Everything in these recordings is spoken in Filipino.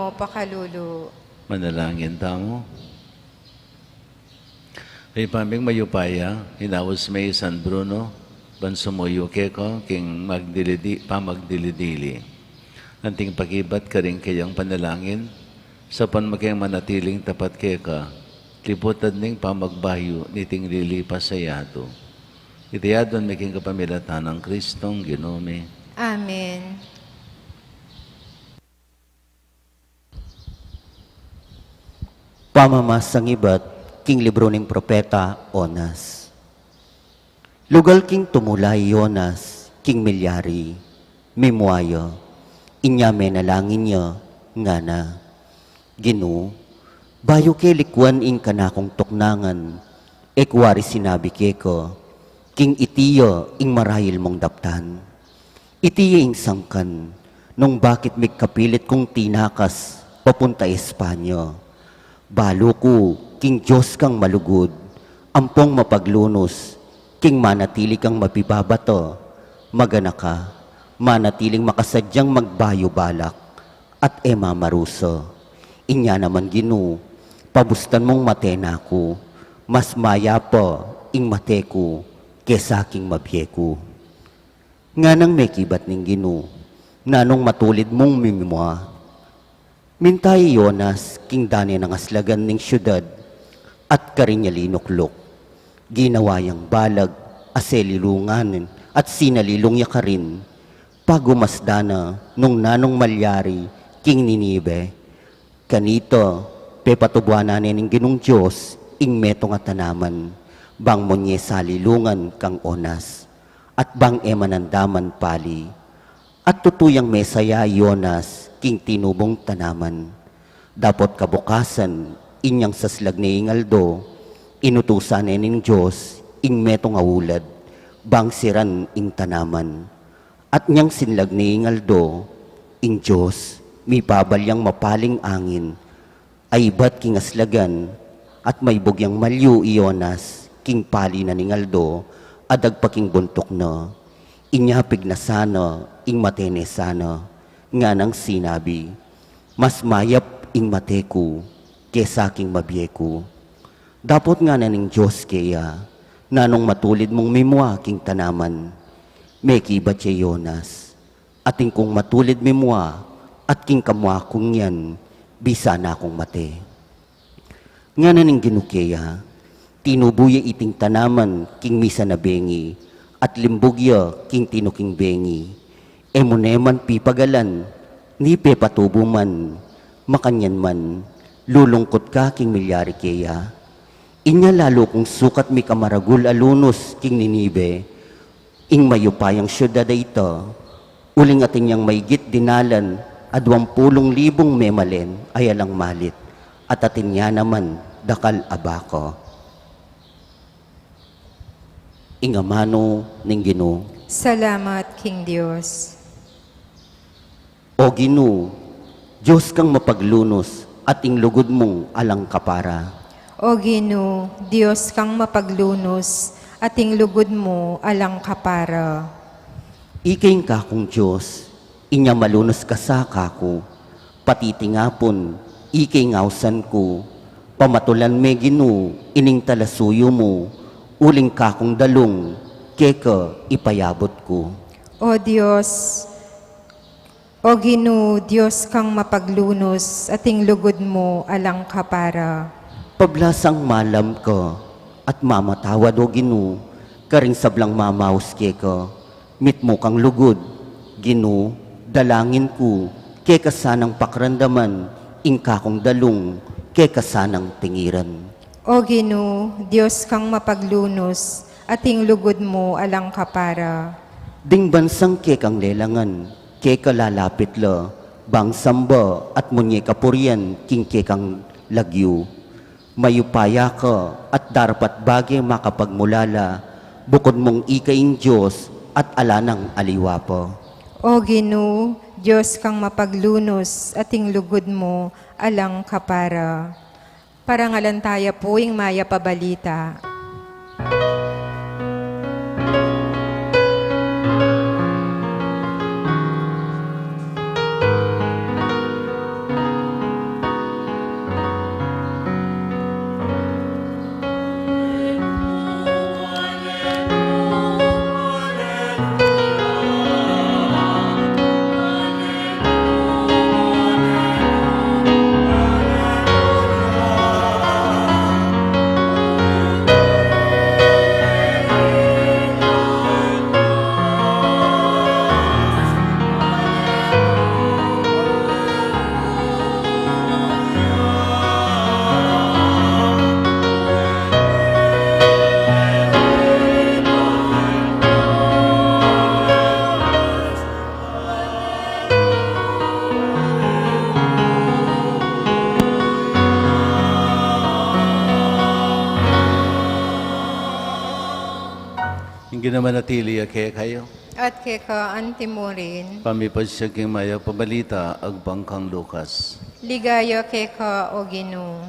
mo pakalulu. Manalangin tamo. Kay paming mayupaya, hinawas may San Bruno, bansumuyo keko, king pamagdilidili. Anting pagibat ka rin kayang panalangin, sa panmakayang manatiling tapat keka, liputad ning pamagbayo, niting lilipas sa yato. Itiyadon making kapamilatan ng Kristong Ginome. Amen. Pamamasang ibat, king libro ng propeta Onas. Lugal king tumulay Onas, king milyari, mimuayo, inya menalangin niya, nga na. Ginu, bayo ke likwan ing kanakong tuknangan, ekwari sinabi keko, king itiyo ing marahil mong daptan. Itiyo ing sangkan, nung bakit may kapilit kong tinakas, papunta Espanya. Balo ko, king Diyos kang malugod, ampong mapaglunos, king manatili kang mapibabato, magana ka, manatiling makasadyang magbayo balak, at ema maruso. Inya naman Ginu, pabustan mong matena ko, mas maya po ing mate ko, kesa king mabye ko. Nga nang may kibat ning Ginu, nanong matulid mong mimimwa, mintay Yonas, king dani ng aslagan ning syudad, at karinya linuklok. Ginawayang balag, aselilunganin, at sinalilungya ka rin. Pagumasdana, nung nanong malyari, king Ninibe. Kanito, pepatubuanan ning Ginong Diyos, ing metong at tanaman, bang monye salilungan kang Onas, at bang emanandaman pali. At tutuyang mesaya Yonas, king tinubong tanaman. Dapot kabukasan, inyang saslag ni Ingaldo, inutusan ning Diyos, ing metong awulad, bang siran ing tanaman. At niyang sinlag ni Ingaldo, ing Diyos, mi pabalyang mapaling angin, ay ba't king aslagan, at may bugyang malyu Ionas, king pali na Ingaldo, adag paking buntok na, inyapig na sana, ing matene sana, nga nang sinabi, mas mayap ing mateku, kesa king mabyeku. Dapot nga na ning Diyos kaya, nanong matulid mong mimwa king tanaman, may kibat siya Yonas, ating kung matulid mimwa, at king kamwa kong yan, bisa na akong mate. Nga na ning Ginukeya, tinubuya iting tanaman, king misa na bengi, at limbugya, king tinuking bengi, emuneman pipagalan, ni pepatubo man, makanyan man, lulungkot ka king milyari kaya. Inya lalo kung sukat mi kamaragul alunos king Ninibe, ing mayupayang syudad ito, uling ating yang maygit dinalan, at 20,000 memalen ay alang malit, at atin niya naman dakal abako. Ingamano ning Ginu. Salamat, King Diyos. O Ginu, Diyos kang mapaglunos, at ing lugod mong alang kapara. O Ginu, Diyos kang mapaglunos, ating lugod mo alang kapara. Ikaing kakong Diyos, inya malunos ka sa kako, patitingapon, ikay ngawsan ko, pamatulan me Ginu, ining talasuyo mo, uling kakong dalong, keka ipayabot ko. O Diyos, O Ginu, Diyos kang mapaglunos, ating lugod mo alang kapara. Pablasang malam ka, at mamatawad o Ginu, karing sablang mamaus keka, mit mo kang lugod, Ginu, dalangin ko, ke kasanang pakrandaman, ing kakong dalong, ke kasanang tingiran. O Ginu, Diyos kang mapaglunos, ating lugod mo alang kapara. Ding bansang ke kang lelangan, ke kalalapit la, bang samba at munye kapurian, king ke kang lagyu. Mayupaya ka, at darapat bagay makapagmulala, bukod mong ikaing Diyos, at alanang aliwa po. O Ginu, Diyos kang mapaglunos, ating lugod mo alang kapara. Parangalan tayo po ing maya pabalita. Ginamanatili kaya kayo. At keka antimurin. Pamipad siya king maya pabalita, agbangkang Lukas. Ligaya keka o Ginoo.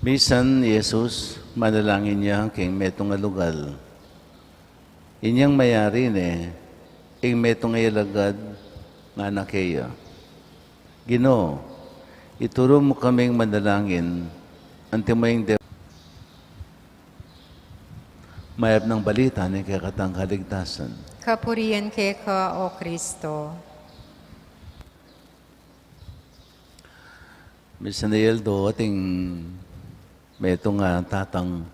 Bisan Jesus, manalangin niya king metong alugal. Inyang mayari ing metong ayalagad nga nakeya. Ginoo, ituro mo kaming manalangin, antimaying mayab ng balita ni kakatang kaligtasan. Kapurian keka o Kristo. Bisan ayaldo, ating metong tatang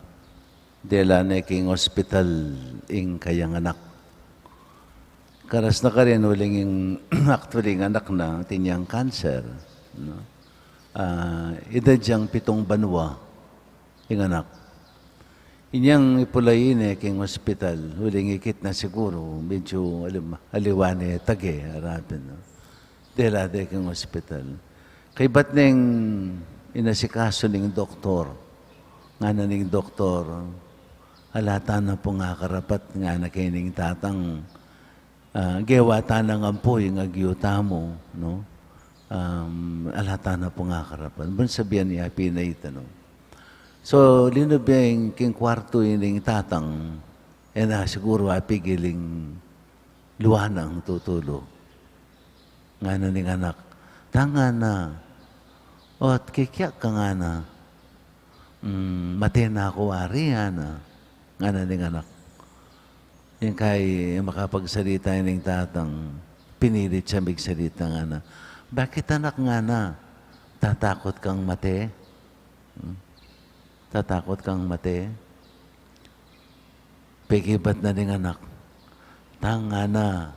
dela na king hospital ing kayang anak. Karas na ka rin uling yung actually ng anak na tinyang cancer. No? Edad diyang 7 banwa yung anak. Inyang ipulayin king hospital, uling ikit na siguro, medyo aliwane tage, harapin. No? Dela de king hospital. Kay ba't neng inasikaso ning doktor, nga na ning doktor, halata na po nga karapat nga na kining tatang gewata ng ampoy nga giyuta mo, no? Halata na po nga karapat. Bun sabihan niya, pinay no? So, linubeng king kwarto ining tatang, na siguro apigiling luwanang tutulo. Nga na ning anak, tanga na, at kikyak ka nga na, mati na ako arihan na, nga na ning anak. Yung kay makapagsalita yung tatang, pinilit siya magsalita nga na, bakit anak nga na, tatakot kang mati? Tatakot kang mati? Pigibat na ning anak, tanga na,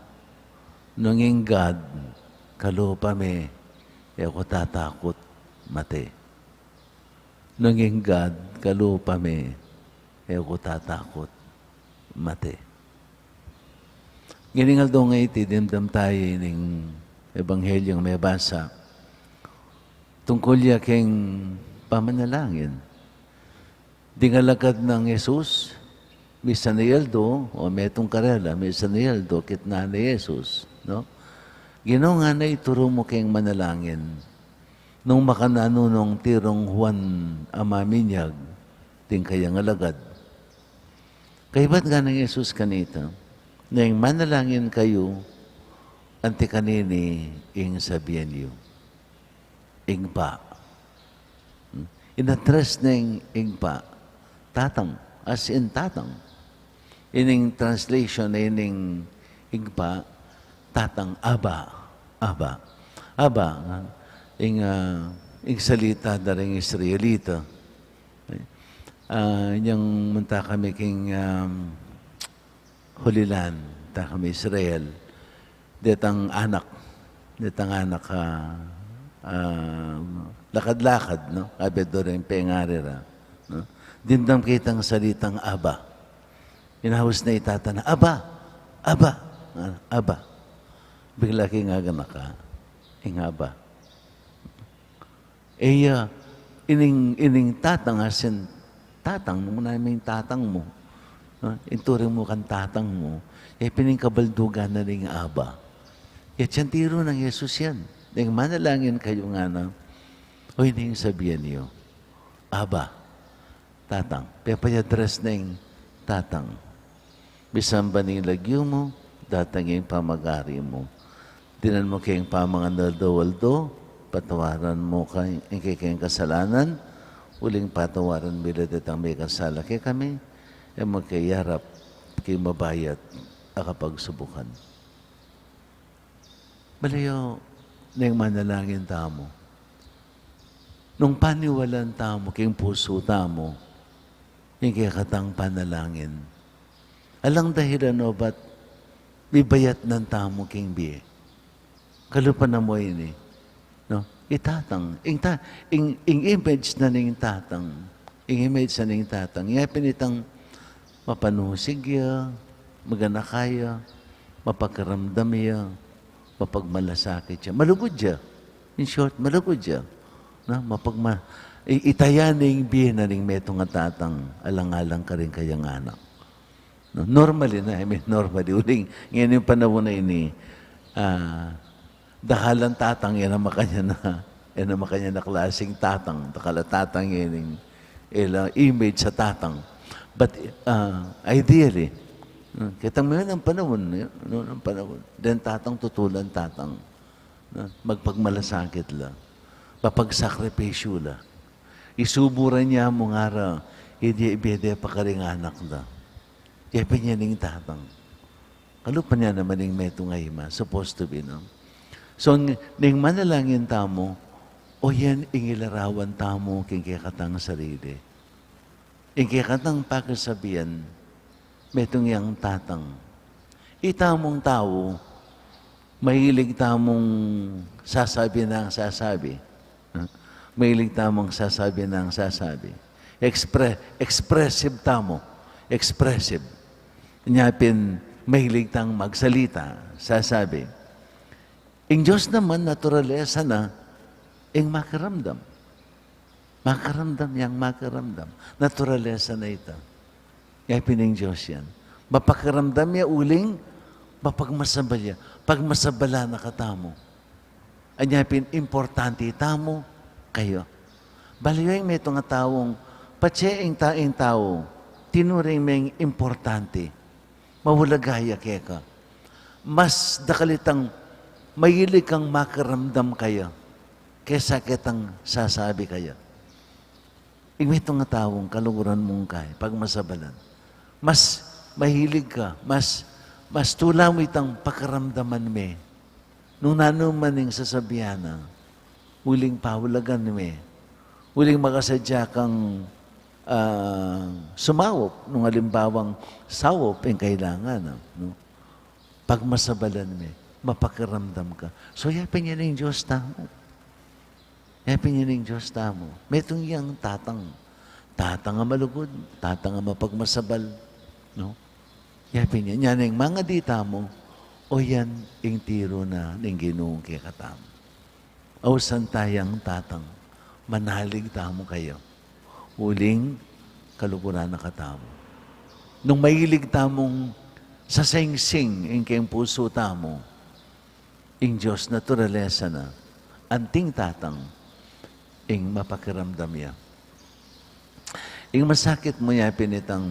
nunging God, kalupa me, ako tatakot mati. Nunging God, kalupa me, ako tatakot mati. Giningal daw nga iti, dimdam tayo ng ebanghelyong may basa. Tungkol ya king pamanalangin. Dingalagad ng Jesus, misan ni Yaldo, o metong karela, misan ni Yaldo, kitna ni Jesus. No? Ginaw nga na ituro mo king manalangin. Nung makananunong tirong Juan Amaminyag, ting kayang alagad. Kaya ba't nga ng Jesus kanita? Nang manalangin kayo, anti kanini ing sabihan niyo. Ing pa. Inatres na ing pa. Tatang. As in tatang. Ining translation na ining ing pa, tatang aba. Aba. Aba. Ing salita na rin Israelita. Yung munta kami king Hulilan, ta kami Israel. Detang anak lakad-lakad, no? Abed do rin pengarira. No? Dindam kitang salitang aba. Inahos na itatana, aba, aba, aba. Bigla king aganak ka, ing aba. Ining tatang asin, tatang mo namin tatang mo. Inturing mo kan tatang mo, piningkabaldugan na ning aba. Yan tiro ng Jesus yan. Nang manalangin kayo nga na, o hindi sabihan niyo, aba, tatang. Pepayadres na yung tatang. Bisan ba ning lagyo mo, datang yung pamagari mo. Dinan mo kayong pamanganaldo-waldo, patawaran mo kayong kasalanan, uling patawaran bila datang may kasala kay kami, magkayarap kay mabayat akapagsubukan. Balayo, nang manalangin tamo. Nung paniwalan tamo, king puso tamo, yung katang panalangin. Alang dahilan o ba't bibayat ng tamo king biye. Kalupan na mo ini. No? Itatang. Ing image na ning tatang. Ing image na ning tatang. Nga pinitang mapanusig ya, maganakaya, mapagkaramdam ya, mapagmalasakit siya. Malugod siya. In short, malugod siya. Na, itayan ning biyen na ning metong nga tatang, alang-alang ka rin kayang anak. No, normally na, normally, uling, ngayon yung panahon na ini, dakalan tatang, yan ang makanya na klaseng tatang, dakala tatang yan yung image sa tatang. But ideally, kitang mo yun ang panahon, ang panahon. Then tatang tutulan tatang. Magpagmalasakit la. Papagsakripisyo la. Isuburan niya mo nga ra, hindi ibede pa ka rin anak la. Kaya pinyaning tatang. Kalupan niya naman yung meto nga ima, supposed to be, no? So, ning manalangin tamo, o yan ingilarawan tamo king kikatang sarili. Ing kikatang pagkasabihan, metong yang tatang. Itamong tao, mahilig tamong sasabi ng sasabi. Mahilig tamong sasabi ng sasabi. Expressive tamo. Expressive. Nyapin, mahilig tang magsalita, sasabi. Ing Diyos naman, naturalesa na, ing makaramdam. Makaramdam yang makaramdam. Naturalesa na ito. Kaya pining Diyos yan. Mapakaramdam niya uling, mapagmasabal niya. Pag masabala na katamo. Anya importante tamo kayo. Baliwing may itong taong, patseing taing tao, tinuring may importante. Mawulagaya kaya ka. Mas dakalitang mahilig kang makaramdam kayo kesa kitang sasabi kayo. Ing itong taong kalunguran mong kaya, pag masabalan. Mas mahilig ka, mas tulam itang pakaramdaman me. Nung nanuman yung sasabihan na, huling pahulagan me, huling makasadya kang sumawop, nung halimbawang sawop yung kailangan. No? Pag masabalan me, mapakaramdam ka. So, yapin niya ng Diyos tamo. Yapin niya ng Diyos tamo. Metong yang tatang. Tatang nga malugod, tatang nga mapagmasabal. No? Yapin niya. Yan yung mga dita mo, o yan yung tiro na ng Ginoong kikatam. O santayang tatang, manalig tamo kayo. Uling kalukuran na katamo. Nung mahilig tamong sa sing-sing yung kayong puso tamo, yung Diyos naturalesa na, anting tatang, yung mapakiramdam niya. Yung masakit mo niya, pinitang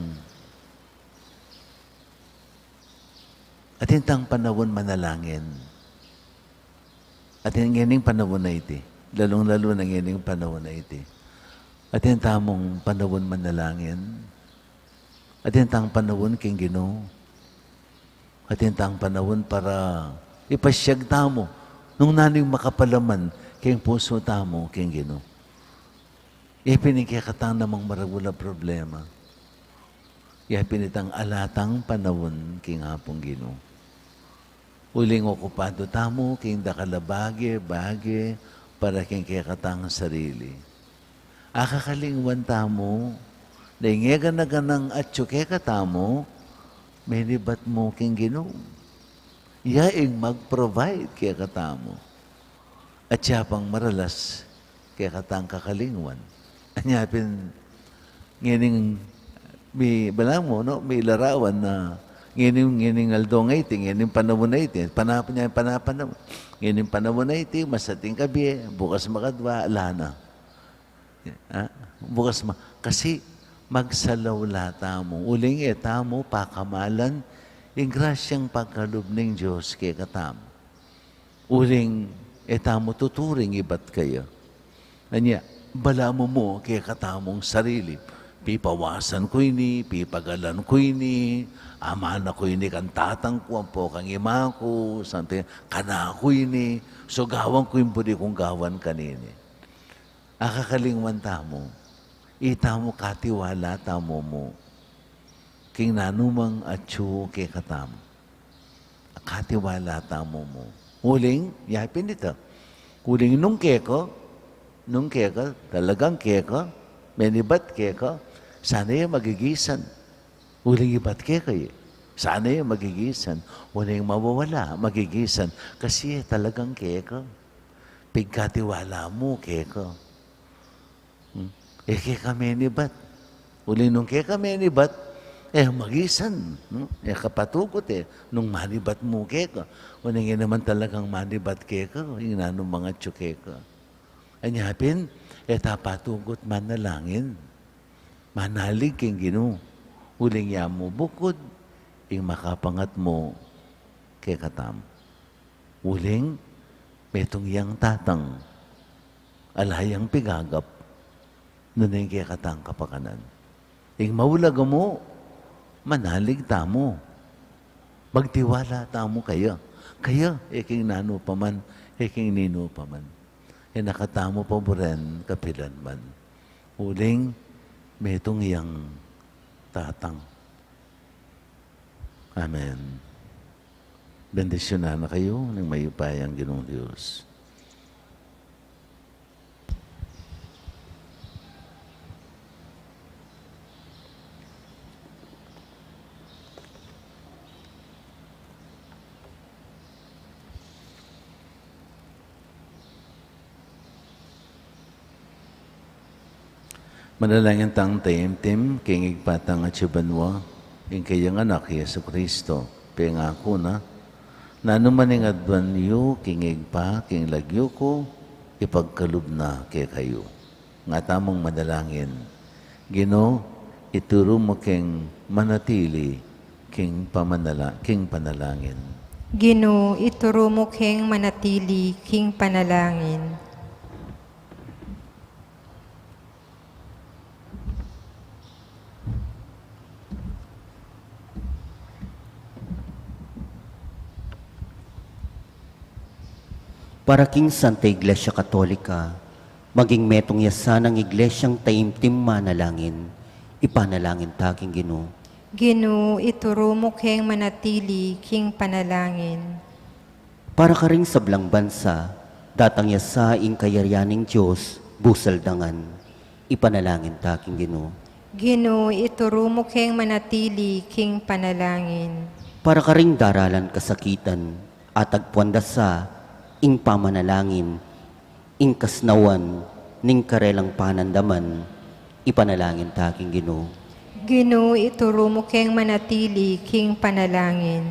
at hintang panahon manalangin. At hining panahon na iti. Lalong-lalo na hining panahon na iti. At hintamong panahon manalangin. At hintang panahon king Ginoo. At hintang panahon para ipasyag tamo nung naning makapalaman king puso tamo king Ginoo. Ipinigkakatang namang maragula problema. Ipinitang alatang panahon king hapong Ginoo. Uling okupado tamo, king dakalabage, bage, para king kikatang sarili. Akakalingwan tamo, naingega na ganang atyo kikatamo, menibat mo king Ginoo. Yaing mag-provide kikatamo. At siyapang maralas, kikatang kakalingwan. Anyapin, ngining, may larawan na, Ngining aldong iti, ngining panahon na iti, panahon niya, panahon. Ngining panahon na iti, masating kabi, bukas makadwa, alana. Kasi magsalawla tamo, uling etamo, pakamalan, yung grasyang pagkalub ng Diyos kay katam. Uling etamo tuturing ibat kayo. Anya, bala mo kay katamong sarili. Pipawasan ko ini, pipagalan ko ini, amana ko ini, kan tatang ko, po kang ima ko, something, kana ko ini, so gawang ko yung budi kong gawan kanini. Akakalingwan tamo, itamo katiwala tamo mo, king nanumang atyo kay katam. Katiwala tamo mo. Huling, yapin dito. Huling nung keko, talagang keko, menibat keko, sana yung magigisan. Huling ibat keko sana yung magigisan. Huling mawawala, magigisan. Kasi talagang keko. Pigkatiwala mo keko. Kaya kami ni bat. Uli nung kaya kami ni bat, magisan. Kapatugot nung manibat mo kaya ka. Unang naman talagang manibat kaya ka. Yung nanong mga tsuke ka. Anyapin, tapatugot manalangin. Manalig king Ginoo. Uling ya mo bukod, ing makapangat mo kay katam. Uling, metong yang tatang, alayang pigagap, nunay kay katang kapakanan. Ing maulag mo, manalig tamo. Magtiwala tamo kaya. Kaya, iking nano pa man, iking nino pa man. Nakatamo pa mo rin kapilan man. Uling, metong yang tatang. Amen. Bendisyonan na kayo ng mayupayang Ginoong Diyos. Manalangin tang taimtim, kingig patang at sibanwa, ing kayang anak, Yesu Kristo, pengako na nanumaning adwan yu, kingig pa, king lagyo ko, ipagkalub na kay kayo. Nga tamong manalangin, Ginoo, ituro mo king manatili, king panalangin. Ginoo, ituro mo keng manatili, king panalangin. Para king Santa Iglesia Katolika, maging metong yasan ng iglesyang taimtim manalangin, ipanalangin taking Ginoo. Ginoo, ituro mo keng manatili, king panalangin. Para ka ring sablang bansa, datang yasa ing kayaryaning Diyos, busaldangan, ipanalangin taking Ginoo. Ginoo, ituro mo keng manatili, king panalangin. Para ka ring daralan kasakitan, at agpuandasa, ing pamanalangin, ing kasnawan, ning karelang panandaman, ipanalangin taking Ginoo. Ginoo, ituro mo keng manatili, king panalangin.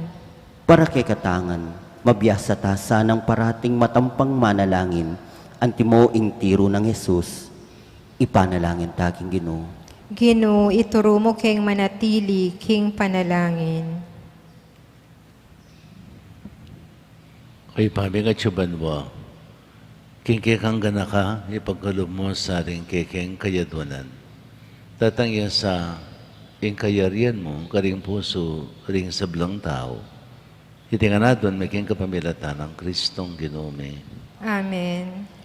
Para kay katangan, mabiyasa ta sanang parating matampang manalangin, antimo ing tiro ng Jesus, ipanalangin taking Ginoo. Ginoo, ituro mo keng manatili, king panalangin. Kay paming at sibanwa, kingkikang gana ka, ipagkalub mo sa ring kikeng kayadwanan. Tatangya sa ing kayarian mo, karing puso, ring sablang tao. Itinganadwan, making kapamilatan ng Kristong Ginoo mi. Amen.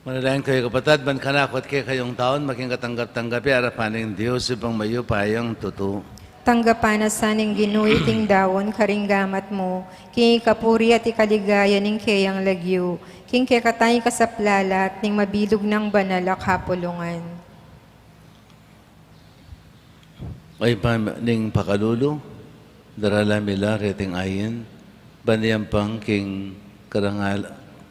Manalayan kayo kapatid, ban kanakot kayo kayong taon, maging katanggap-tanggapi, arapan ng Diyos, ibang mayo payang tuto. Tanggapan na saning ginuy ting dawon karinggamat mo, king kapuri at ikaligaya ning kayang lagyo, king kekatay kasaplalat ning mabilog ng banalak hapulungan. Ay pa ning pakalulo, darala mila reting ayin, baniyang pang king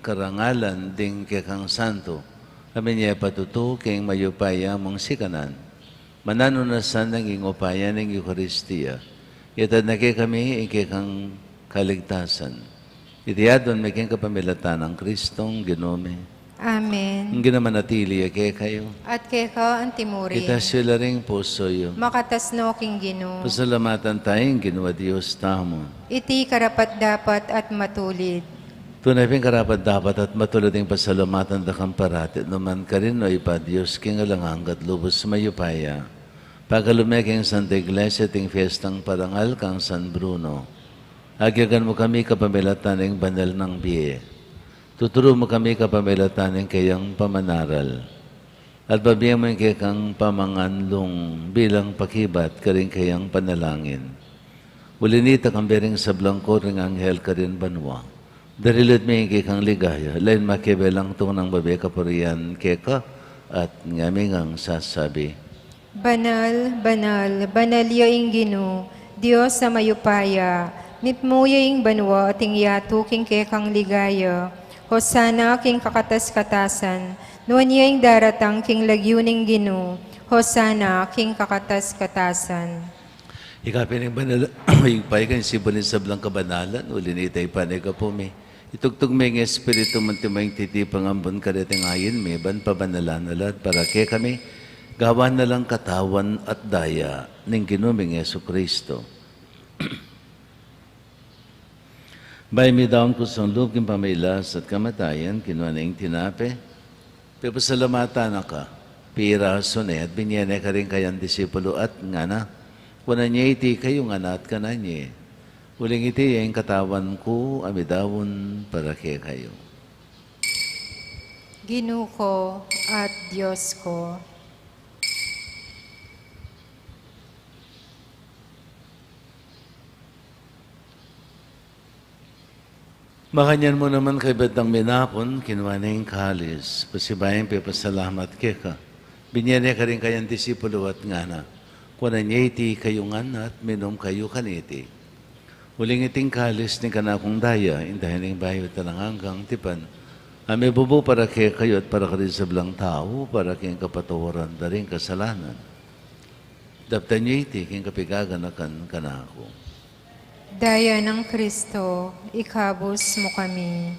karangalan ding kekang santo, kami niya patuto king mayupaya mong sikanan. Mananunasan ng ingupaya ng Eucharistia. Itad na kami ikikang kaligtasan. Itiyadon may king kapamilatan ng Kristong ginome. Amen. Ang ginamanatili kayo. At keka ang timuri, Kita sila ring puso yung. makatasno king gino, Pasalamatan tayong ginawa Diyos tamo. iti karapat dapat at matulid. Tunay ping karapat dapat at matulad ng pasalamatan da kang paratit naman ka rin o ipa Diyos king alanganggat lubos mayupaya. Pagkalumeking Santa Iglesia ting fiestang parangal kang San Bruno. Agyagan mo kami kapamilatan ng banal ng biye. Tuturo mo kami kapamilatan ng kayang pamanaral. At babiyan mo yung kayang pamanganlong bilang pakibat ka rin kayang panalangin. Ulinita kang bering sa blangko ring anghel ka rin banwa. Darilid mo yung kayang ligaya. Lain makibelang itong ng babi kapurian keka at ngaming ang sasabi. Banal, banal, banalyo ing gino, Diyos sa mayupaya, nitmuyo ing banwa ating yato king kekang ligaya, Hosana king kakatas-katasan, nuwan niya ing daratang king lagyuning gino, Hosana king kakatas-katasan. Ikapin ng banal, higpay kan sibunin sa blang kabanalan, ulinitay panay ka po may. Itugtog may ng Espiritu mantimayang titipang ambon kareteng ayin, may ban pabanalan alat para kay kami, gawan na lang katawan at daya ng ginuming Yesu Kristo. Bay mi daon ko sa loob king pamailas at kamatayan, kinuha na yung tinape. Pipasalamatan na ka, pira sunay at binyene ka rin kayang disipulo at nga na. Kuna niya iti kayo nga na at kananye. Uling iti yung katawan ko, amidawon para kay kayo. Gino ko at Diyos ko. Makanyan mo naman kay Betang Minapon, kinuha na yung kalis. Pasibayan pipasalamat keka. Binyene ka rin kayang disipulo at nga na. Kuna niya iti kayo nga na at minom kayo kaniti. Uling iting kalis ni kanakong daya, indahin ng bayo talang hanggang tipan. Ame bubo para kay kayo at para ka rin sa blang tao, para kayong kapatawaran na rin kasalanan. Daptan niya iti, kayong kapigaganakan kanako. Daya ng Kristo, ikabos mo kami.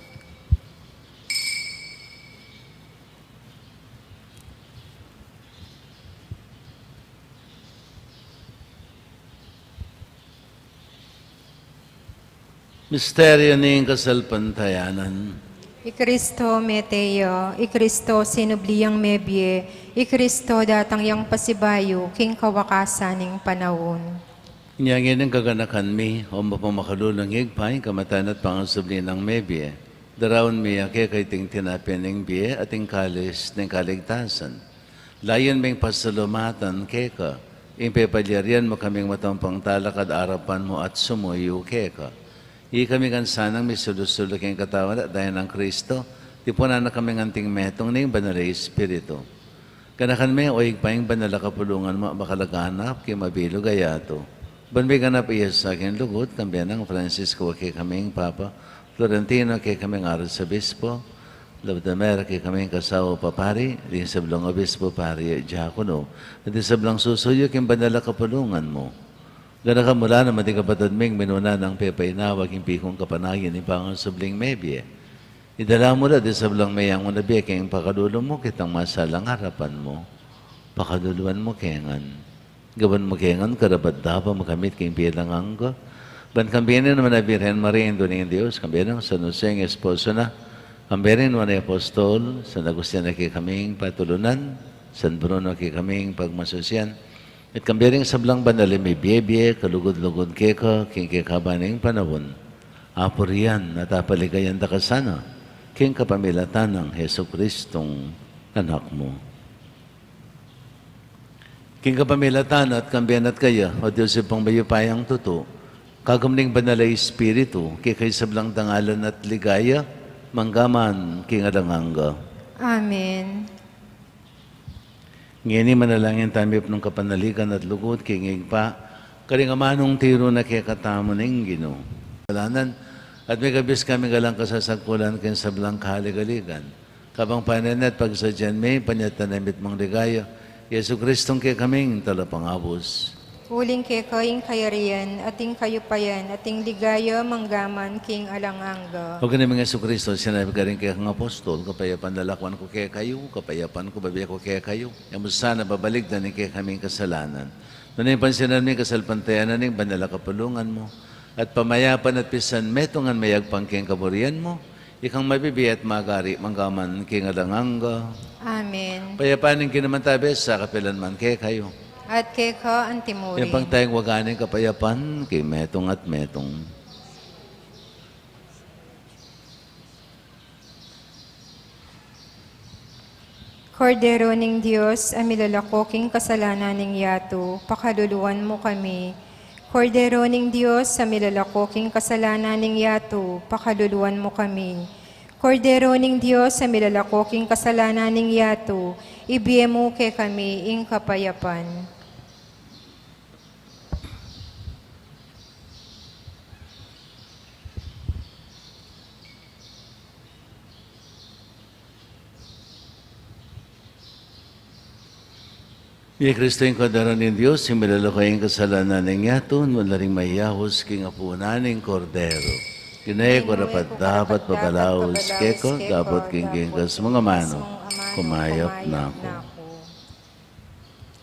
Misteryo ni kasalpantayanan. Ikristo meteo, Ikristo sinubliyang mebye, Ikristo datang yang pasibayo, king kawakasan ng panahon. Inyangin ang kaganakan mi, o mapamakalulang higpay, kamatan at pangasubli ng mebye. Darawon mi ake kay ting tinapin ng biye at ting kalis ng kaligtasan. Layon ming pasalumatan keka, impepalyarian mo kaming matampang talakad arapan mo at sumuyo keka. I kami kan sanang may sulusulok yung katawan at dahil ng Kristo, di po na kami nganting metong ng banalay Espiritu. Kanakan may oig pa yung banala kapulungan mo, makalaganap kay mabilo gayato. Banbay ganap iya sa akin lugod, kambiyan ng Francisco kay kaming Papa, Florentino kay kaming Arzobispo, Labdamer kay kaming kasawa papari, di sablong obispo pari, diakono, at di sablang susuyo kay banala kapulungan mo. Gana ka mula na mati kapatid ming minuna ng pepainawag yung pikong kapanayan ni Pangang Subling Mebye. Idala mo na di sablang mayang mo na biya kayong pakadulo mo kitang masalang harapan mo. Pakaduluan mo kengan. Gawan mo kengan karabat dapa makamit kayong pilang ko. Ban kambiyanin naman na Virgen Maria Indo ng Diyos, kambiyanin sa nuseng esposo na, kambiyanin mo na apostol, sa nagusyan na kay kaming patulunan, San Bruno kay kaming pagmasusyan, at kambiyanin sablang banali may biyebye, kalugod-lugod keka, king kekabaning panahon. Apor yan, natapaligayan da kasana. king kapamilatan ng Heso Kristong anak mo. King kapamilatan at kambiyan at kaya, o Diyos pong mayupayang tuto, kagamning banalay espiritu, kikay sablang tangalan at ligaya, manggaman, king adanganga. Amen. Ngini manalangin tamip ng kapanaligan at lugod, kingig pa, karingamanong tiro na kikatamo ng Ginoo. Kalanan, at may kabis kami galang kasasagpulan kin sa blang kahaligaligan. Kabang pananet pagsadyan may panyatanamit mang ligaya, Yesu Kristong kay kaming talapangabos. Uling kekaing kayarian, ating kayupayan, ating ligaya, manggaman, king alanganga. O ganun mga Yesu Kristo, sinabi ka rin kay kang apostol, kapayapan dalakwan ko kaya kayo, kapayapan ko babiya ko kaya kayo. Yung sana babalik na ni kay kaming kasalanan. Noon yung pansinan mi kasalpantayanan ng banala kapulungan mo, at pamayapan at pisan metongan mayagpang keng kaburian mo, ikang mabibi at magari, manggaman king alanganga. Amen. Payapanin kinamantabes sa kapilan man kay kayo. At keka antimurin. Yan pang tayong waganing kapayapan kay metong at metong. Kordero ning Diyos, amilalakoking kasalanan ning yato, pakaluluwan mo kami. Kordero ning Diyos, amilalakoking kasalanan ning yato, pakaluluwan mo kami. Kordero ning Diyos, amilalakoking kasalanan ning yato, ibiye mo kay kami ing kapayapan. Iya Kristo yung kadaran ng Diyos, yung milalakayin kasalanan ng yaton, wala ring mayahos king apunan ng kordero. Kinay ko rapat dapat papalaos, keko, dapat king kas mga mano, kumayap na ako.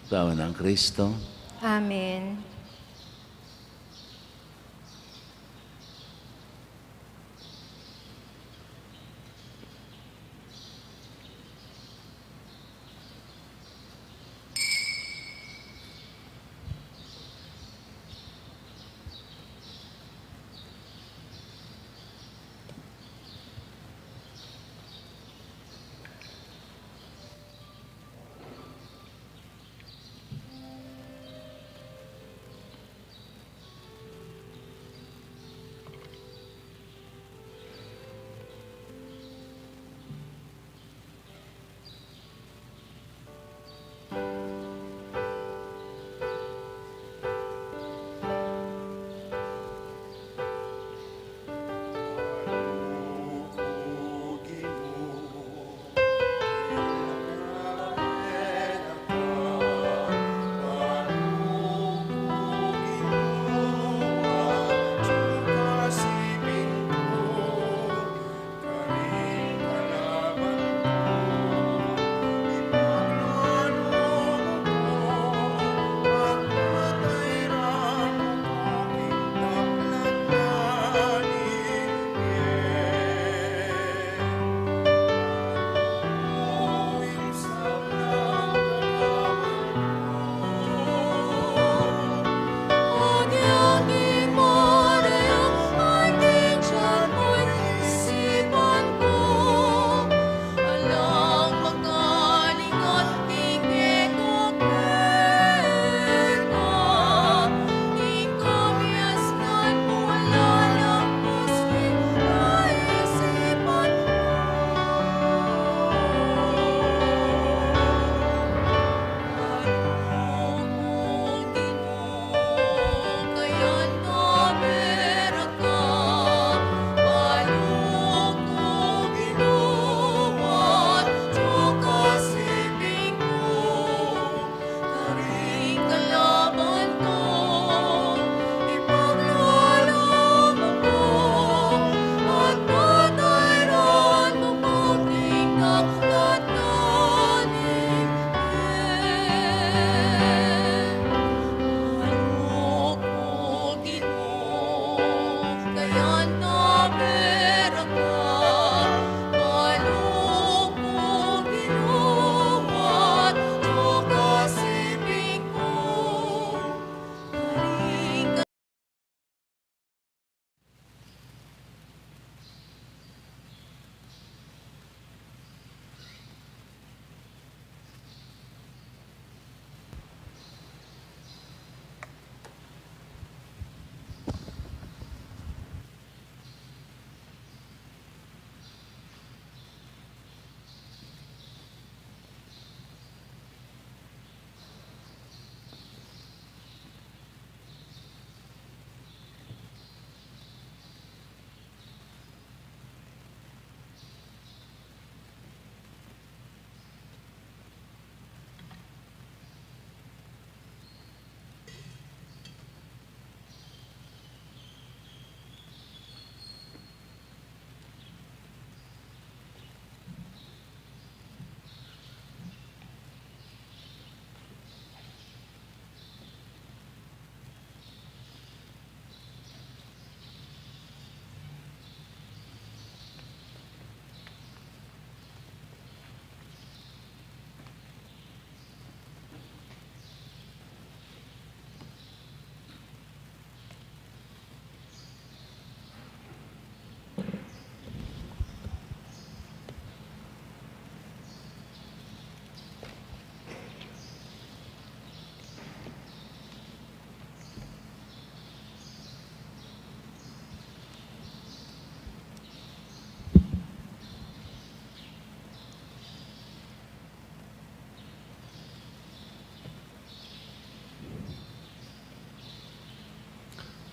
Tawa ng Kristo. Amen.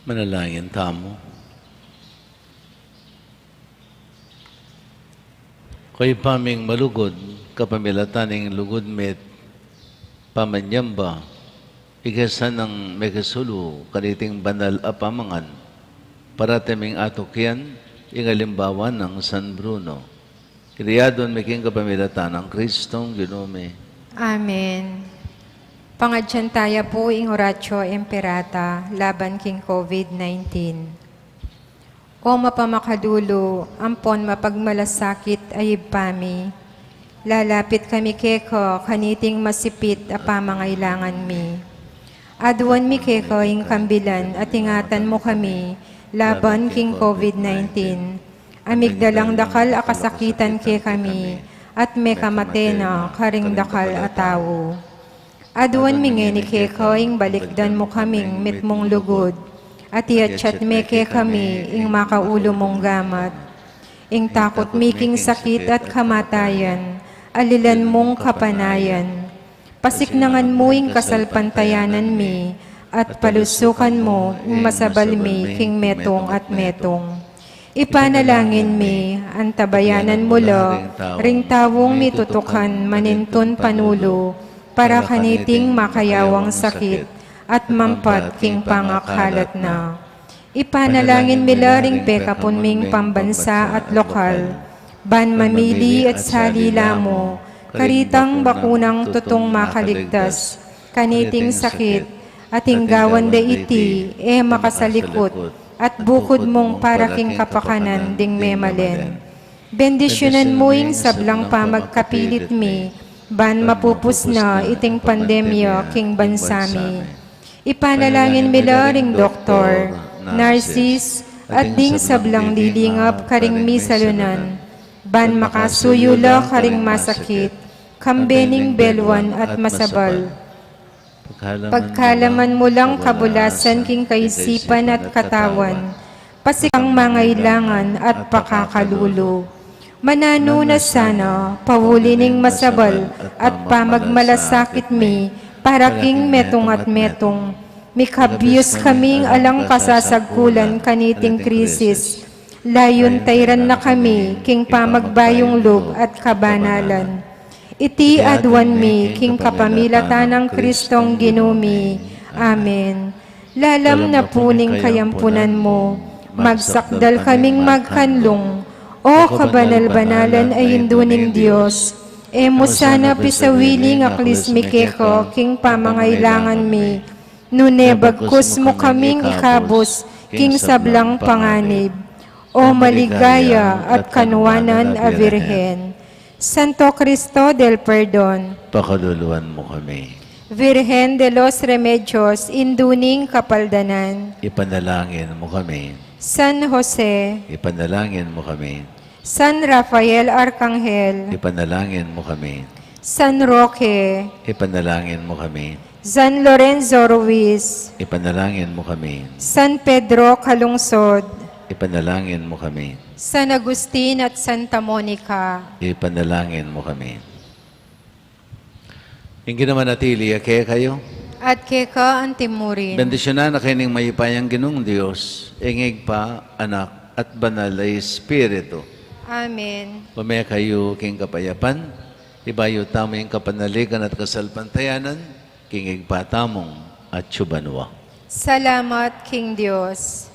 Manalangin tamo. Ko'y paming malugod, kapamilataning lugod met, pamanyamba, igasan ng megasulu, kaniting banal apamangan, parateming atukyan, ingalimbawan ng San Bruno. Kiriyadon meking kapamilatan ng Kristong Ginome. Amen. Pangadyantaya po ing Horatio Emperata, laban king COVID-19. O mapamakadulo, ampon mapagmalasakit ay pami. Lalapit kami keko, kaniting masipit a pamangailangan mi. Aduan mi keko ing kambilan at ingatan mo kami, laban king COVID-19. Amigdalang dakal a kasakitan ke kami, at me kamatena karing dakal a tao. Aduan mi ngeni keko ing balikdan mo kaming mitmong lugod, at iatsyat meke kami, ing makaulo mong gamat. Ing takot miking sakit at kamatayan, alilan mong kapanayan. Pasiknangan mo ing kasalpantayanan mi, at palusukan mo ing masabal mi king metong at metong. Ipanalangin mi, antabayanan mo lo, ring tawong mitutukan maninton panulo, para kaniting makayawang sakit, at mampat king pangakalat na. Ipanalangin milaring pekapon ming pambansa at lokal, ban mamili at salila mo, karitang bakunang tutong makaligtas, kaniting sakit, at inggawan da iti, makasalikot, at bukod mong para king kapakanan ding memalen. Bendisyonan mo ing sablang pamagkapilit mi, ban mapupus na iting pandemya king bansami. Ipanalangin milaring doktor, narsis, at ding sablang lilingap karing misalunan, ban makasuyula karing masakit, kambening belwan at masabal. Pagkalaman mo lang kabulasan king kaisipan at katawan, pasikang mangailangan at pakakalulo. Mananuna sana, pawulining masabal, at pamagmalasakit mi, para king metong at metong, mikabiyos kaming alang kasasagkulan kaniting krisis, layon tayran na kami, king pamagbayong loob at kabanalan. Iti adwan mi, king kapamilatan ng Kristong Ginumi. Amen. Lalam na puning kayampunan mo, magsakdal kaming magkanlong, o kabanal-banalan ay induning Diyos, emo sana pisawiling aklis mi keko, king pamangailangan mi, nune bagkus mo kaming ikabos, king sablang panganib, o maligaya at kanuwanan a Virhen. Santo Cristo del Perdon, Pakaluluan mo kami. Virgen de los Remedios, induning kapaldanan, Ipanalangin mo kami. San Jose, Ipanalangin mo kami. San Rafael Arcangel, Ipanalangin mo kami. San Roque, Ipanalangin mo kami. San Lorenzo Ruiz, Ipanalangin mo kami. San Pedro Calungsod, Ipanalangin mo kami. San Agustin at Santa Monica, Ipanalangin mo kami. Ingin naman natili, kaya kayo. at keka ang timurin. Bendisyonan na kining mayupayang Ginong Diyos, ingig pa, anak, at banal ay Espiritu. Amen. Pamaya kayo king kapayapan, ibayo tamo yung kapanaligan at kasalpantayanan, kingig pa tamong at tsubanwa. Salamat, King Diyos.